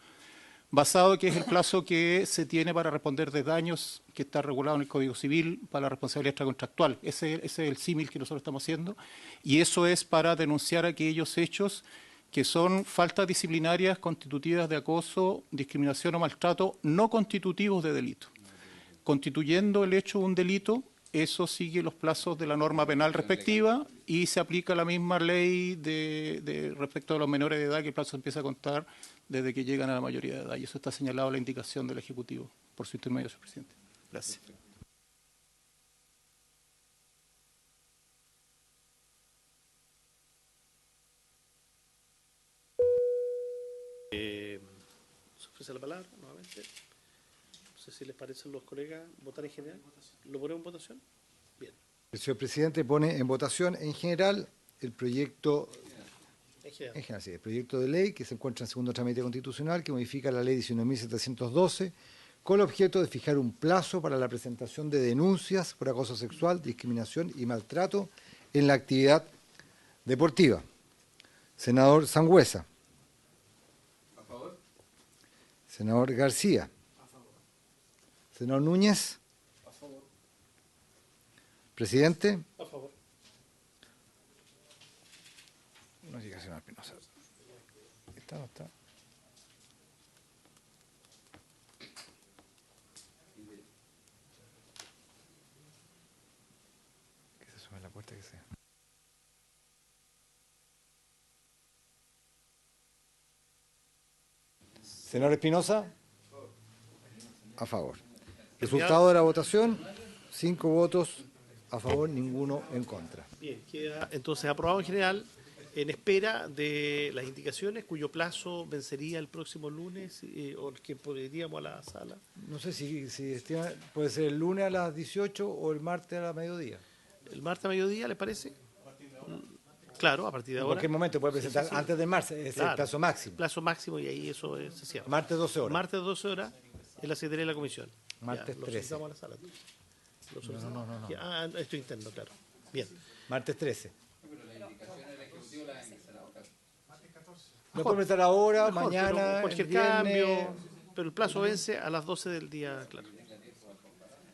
basado que es el plazo que se tiene para responder de daños que está regulado en el Código Civil para la responsabilidad extracontractual. Ese es el símil que nosotros estamos haciendo, y eso es para denunciar aquellos hechos que son faltas disciplinarias constitutivas de acoso, discriminación o maltrato no constitutivos de delito. Constituyendo el hecho un delito, eso sigue los plazos de la norma penal respectiva y se aplica la misma ley de respecto a los menores de edad, que el plazo empieza a contar desde que llegan a la mayoría de edad. Y eso está señalado en la indicación del Ejecutivo. Por su intermedio, señor presidente. Gracias. ¿Se ofrece la palabra nuevamente? No sé si les parece a los colegas votar en general. ¿Lo ponemos en votación? Bien. El señor presidente pone en votación en general el proyecto, sí, el proyecto de ley que se encuentra en segundo trámite constitucional, que modifica la ley 19.712 con el objeto de fijar un plazo para la presentación de denuncias por acoso sexual, discriminación y maltrato en la actividad deportiva. Senador Sangüesa. ¿A favor? Senador García. A favor. Senador Núñez. A favor. Presidente. A favor. No llega senador Espinosa. ¿Está o no está? Que se sume la puerta que sea. Senador Espinosa. A favor. Resultado de la votación, 5 votos a favor, ninguno en contra. Bien, queda entonces aprobado en general en espera de las indicaciones cuyo plazo vencería el próximo lunes o que podríamos a la sala. No sé si estima, puede ser el lunes a las 18 o el martes a la mediodía. ¿El martes a mediodía le parece? Claro, a partir de ahora. En cualquier momento puede presentar Sí, sí, sí. antes del martes, es Claro, el plazo máximo. Plazo máximo y ahí eso se cierra. Martes 12 horas. Martes 12 horas en la Secretaría de la Comisión. Martes ya, lo 13. solicitamos a la sala. Lo solicitamos. No. Ya, esto interno, claro. Bien. Martes 13. Pero la indicación del Ejecutivo la ingresará. Lo puede presentar ahora, Mejor, mañana, pero cualquier el viernes. cambio. Pero el plazo vence a las 12 del día, claro.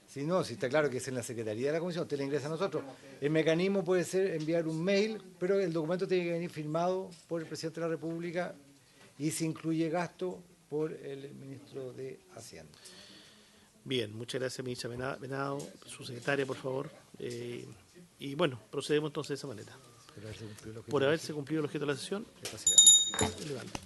Si no, si está claro que es en la Secretaría de la Comisión, usted le ingresa a nosotros. El mecanismo puede ser enviar un mail, pero el documento tiene que venir firmado por el Presidente de la República y se incluye gasto por el Ministro de Hacienda. Bien, muchas gracias, ministra Venado, su secretaria, por favor. Y bueno, procedemos entonces de esa manera. Por haberse cumplido el objeto de la sesión. Qué facilidad. Levanto.